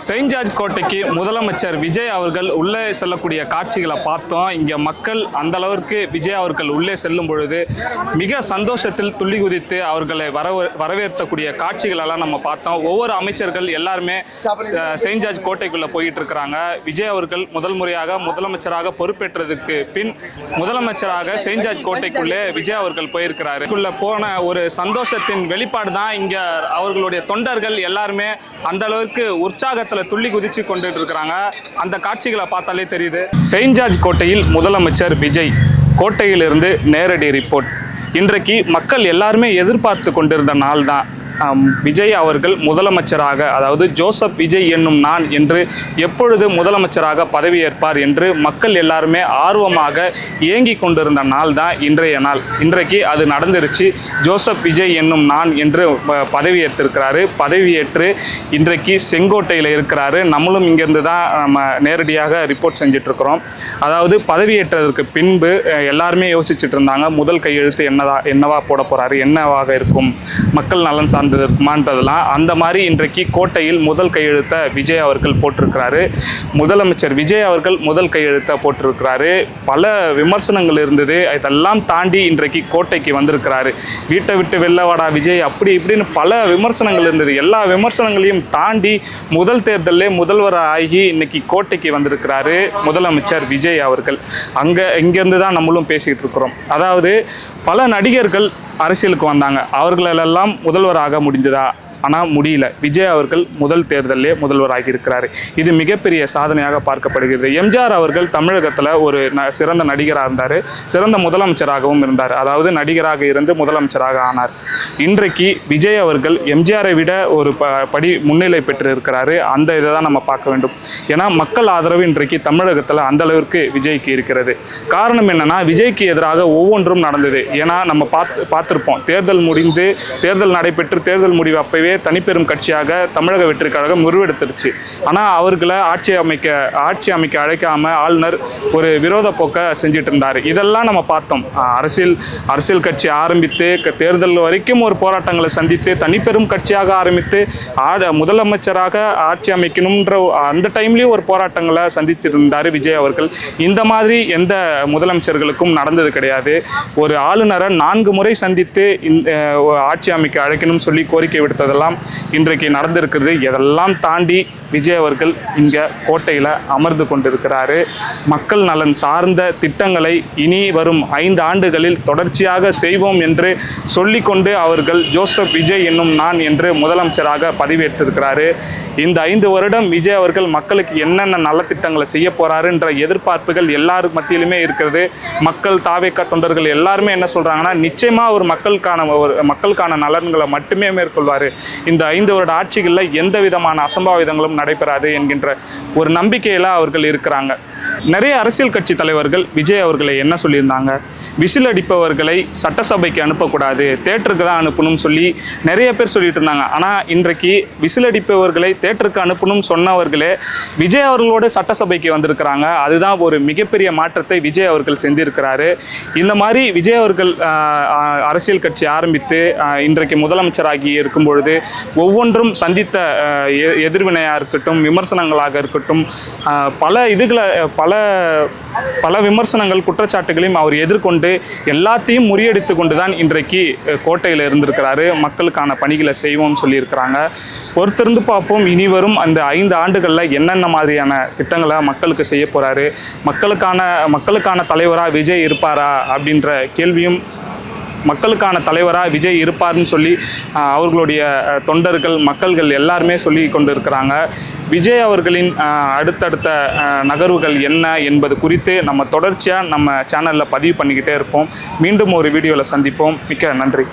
Saint George கோட்டைக்கு முதலமைச்சர் விஜய் அவர்கள் உள்ளே செல்லக்கூடிய காட்சிகளை பார்த்தோம். இங்கே மக்கள் அந்த அளவிற்கு விஜய் அவர்கள் உள்ளே செல்லும் பொழுது மிக சந்தோஷத்தில் துள்ளி குதித்து அவர்களை வரவேற்கக்கூடிய காட்சிகளெல்லாம் நம்ம பார்த்தோம். ஒவ்வொரு அமைச்சர்கள் எல்லாருமே செயின்ட் ஜார்ஜ் கோட்டைக்குள்ளே போயிட்டு இருக்கிறாங்க. விஜய் அவர்கள் முதல் முறையாக முதலமைச்சராக பொறுப்பேற்றதுக்கு பின் முதலமைச்சராக செயின்ட் ஜார்ஜ் கோட்டைக்குள்ளே விஜய் அவர்கள் போயிருக்கிறாரு. போன ஒரு சந்தோஷத்தின் வெளிப்பாடு தான் இங்கே அவர்களுடைய தொண்டர்கள் எல்லாருமே அந்த அளவுக்கு உற்சாகத்துல துள்ளி குதிச்சு கொண்டுட்டு இருக்கிறாங்க. அந்த காட்சிகளை பார்த்தாலே தெரியுது. செயின்ட் ஜார்ஜ் கோட்டையில் முதலமைச்சர் விஜய் கோட்டையிலிருந்து நேரடி ரிப்போர்ட். இன்றைக்கு மக்கள் எல்லாருமே எதிர்பார்த்து கொண்டிருந்த நாள் தான் விஜய் அவர்கள் முதலமைச்சராக, அதாவது ஜோசப் விஜய் என்னும் நான் என்று எப்பொழுது முதலமைச்சராக பதவியேற்பார் என்று மக்கள் எல்லாருமே ஆர்வமாக ஏங்கி கொண்டிருந்த நாள் தான் இன்றைய நாள். இன்றைக்கு அது நடந்துருச்சு. ஜோசப் விஜய் என்னும் நான் என்று பதவியேற்றிருக்கிறாரு. பதவியேற்று இன்றைக்கு செங்கோட்டையில் இருக்கிறாரு. நம்மளும் இங்கேருந்து தான் நம்ம நேரடியாக ரிப்போர்ட் செஞ்சுட்டு இருக்கிறோம். அதாவது பதவியேற்றதற்கு பின்பு எல்லாருமே யோசிச்சுட்டு இருந்தாங்க, முதல் கையெழுத்து என்னவா போட போறாரு, என்னவாக இருக்கும், மக்கள் நலன் இருக்குமான்றதெல்லாம். அந்த மாதிரி இன்றைக்கு கோட்டையில் முதல் கையெழுத்தை விஜய் அவர்கள் போட்டிருக்கிறாரு. முதலமைச்சர் விஜய் அவர்கள் முதல் கையெழுத்தை போட்டிருக்கிறாரு. பல விமர்சனங்கள் இருந்தது, இதெல்லாம் தாண்டி இன்றைக்கு கோட்டைக்கு வந்திருக்கிறாரு. வீட்டை விட்டு வெள்ளவாடா விஜய் அப்படி இப்படின்னு பல விமர்சனங்கள் இருந்தது. எல்லா விமர்சனங்களையும் தாண்டி முதல் தேர்தலில் முதல்வர் ஆகி இன்னைக்கு கோட்டைக்கு வந்திருக்கிறாரு முதலமைச்சர் விஜய் அவர்கள். இங்கேருந்து தான் நம்மளும் பேசிக்கிட்டு இருக்கிறோம். அதாவது பல நடிகர்கள் அரசியலுக்கு வந்தாங்க, அவர்களெல்லாம் முதல்வராக முடிஞ்சதா? ஆனால் முடியல. விஜய் அவர்கள் முதல் தேர்தலிலே முதல்வராகி இருக்கிறாரு. இது மிகப்பெரிய சாதனையாக பார்க்கப்படுகிறது. எம்ஜிஆர் அவர்கள் தமிழகத்தில் ஒரு சிறந்த நடிகராக இருந்தார், சிறந்த முதலமைச்சராகவும் இருந்தார். அதாவது நடிகராக இருந்து முதலமைச்சராக ஆனார். இன்றைக்கு விஜய் அவர்கள் எம்ஜிஆரை விட ஒரு படி முன்னிலை பெற்று இருக்கிறாரு. அந்த இதை தான் நம்ம பார்க்க வேண்டும். ஏன்னா மக்கள் ஆதரவு இன்றைக்கு தமிழகத்தில் அந்த அளவிற்கு விஜய்க்கு இருக்கிறது. காரணம் என்னன்னா, விஜய்க்கு எதிராக ஒவ்வொன்றும் நடந்தது. ஏன்னா நம்ம பார்த்துருப்போம், தேர்தல் நடைபெற்று தேர்தல் முடிவு அப்பவே தனிப்பெரும் கட்சியாக தமிழக வெற்றி கழகம் உருவெடுத்துருச்சு. ஆனால் அவர்களை ஆட்சி அமைக்க அழைக்காம ஆளுநர் ஒரு விரோத போக்க செஞ்சுட்டு இருந்தார். இதெல்லாம் நம்ம பார்த்தோம். அரசியல் கட்சி ஆரம்பித்து தேர்தல் வரைக்கும் ஒரு போராட்டங்களை சந்தித்து தனிப்பெரும் கட்சியாக ஆரம்பித்து முதலமைச்சராக ஆட்சி அமைக்கணும்ன்ற அந்த டைம்லேயும் ஒரு போராட்டங்களை சந்தித்திருந்தார் விஜய் அவர்கள். இந்த மாதிரி எந்த முதலமைச்சர்களுக்கும் நடந்தது கிடையாது. ஒரு ஆளுநரை 4 முறை சந்தித்து ஆட்சி அமைக்க அழைக்கணும்னு சொல்லி கோரிக்கை விடுத்ததெல்லாம் இன்றைக்கு நடந்திருக்கிறது. இதெல்லாம் தாண்டி விஜய் அவர்கள் இங்கே கோட்டையில் அமர்ந்து கொண்டிருக்கிறாரு. மக்கள் நலன் சார்ந்த திட்டங்களை இனி வரும் 5 ஆண்டுகளில் தொடர்ச்சியாக செய்வோம் என்று சொல்லிக்கொண்டு அவர்கள் ஜோசப் விஜய் என்னும் நான் என்று முதலமைச்சராக பதவியேற்றிருக்கிறாரு. இந்த 5 வருடம் விஜய் அவர்கள் மக்களுக்கு என்னென்ன நலத்திட்டங்களை செய்ய போறாருன்ற எதிர்பார்ப்புகள் எல்லாரும் மத்தியிலுமே இருக்கிறது. மக்கள் தாவேக்கா தொண்டர்கள் எல்லாருமே என்ன சொல்றாங்கன்னா, நிச்சயமா ஒரு மக்களுக்கான நலன்களை மட்டுமே மேற்கொள்வார். இந்த 5 வருட ஆட்சிகளில் எந்த விதமான அசம்பாவிதங்களும் நடைபெறாது என்கின்ற ஒரு நம்பிக்கையில அவர்கள் இருக்கிறாங்க. நிறைய அரசியல் கட்சி தலைவர்கள் விஜய் அவர்களை என்ன சொல்லியிருந்தாங்க, விசில் அடிப்பவர்களை சட்டசபைக்கு அனுப்பக்கூடாது, தேட்டருக்கு தான் அனுப்பணும்னு சொல்லி நிறைய பேர் சொல்லிட்டு இருந்தாங்க. ஆனால் இன்றைக்கு விசில் அடிப்பவர்களை தேட்டருக்கு அனுப்பணும்னு சொன்னவர்களே விஜய் அவர்களோட சட்டசபைக்கு வந்திருக்கிறாங்க. அதுதான் ஒரு மிகப்பெரிய மாற்றத்தை விஜய் அவர்கள் செஞ்சிருக்கிறாரு. இந்த மாதிரி விஜய் அவர்கள் அரசியல் கட்சி ஆரம்பித்து இன்றைக்கு முதலமைச்சராகி இருக்கும் பொழுது ஒவ்வொன்றும் சந்தித்த எதிர்வினையாக இருக்கட்டும், விமர்சனங்களாக இருக்கட்டும், பல விமர்சனங்கள் குற்றச்சாட்டுகளையும் அவர் எதிர்கொண்டு எல்லாத்தையும் முறியடித்து கொண்டு தான் இன்றைக்கு கோட்டையில் இருந்திருக்கிறாரு. மக்களுக்கான பணிகளை செய்வோம்னு சொல்லியிருக்கிறாங்க. பொறுத்திருந்து பார்ப்போம், இனி வரும் அந்த 5 ஆண்டுகளில் என்னென்ன மாதிரியான திட்டங்களை மக்களுக்கு செய்ய போகிறாரு, மக்களுக்கான தலைவராக விஜய் இருப்பாரா அப்படின்ற கேள்வியும், மக்களுக்கான தலைவராக விஜய் இருப்பார்னு சொல்லி அவர்களுடைய தொண்டர்கள் மக்கள்கள் எல்லாருமே சொல்லி கொண்டு இருக்கிறாங்க. விஜய் அவர்களின் அடுத்தடுத்த நகர்வுகள் என்ன என்பது குறித்து நம்ம தொடர்ச்சியாக நம்ம சேனலில் பதிவு பண்ணிக்கிட்டே இருப்போம். மீண்டும் ஒரு வீடியோவில் சந்திப்போம். மிக்க நன்றி.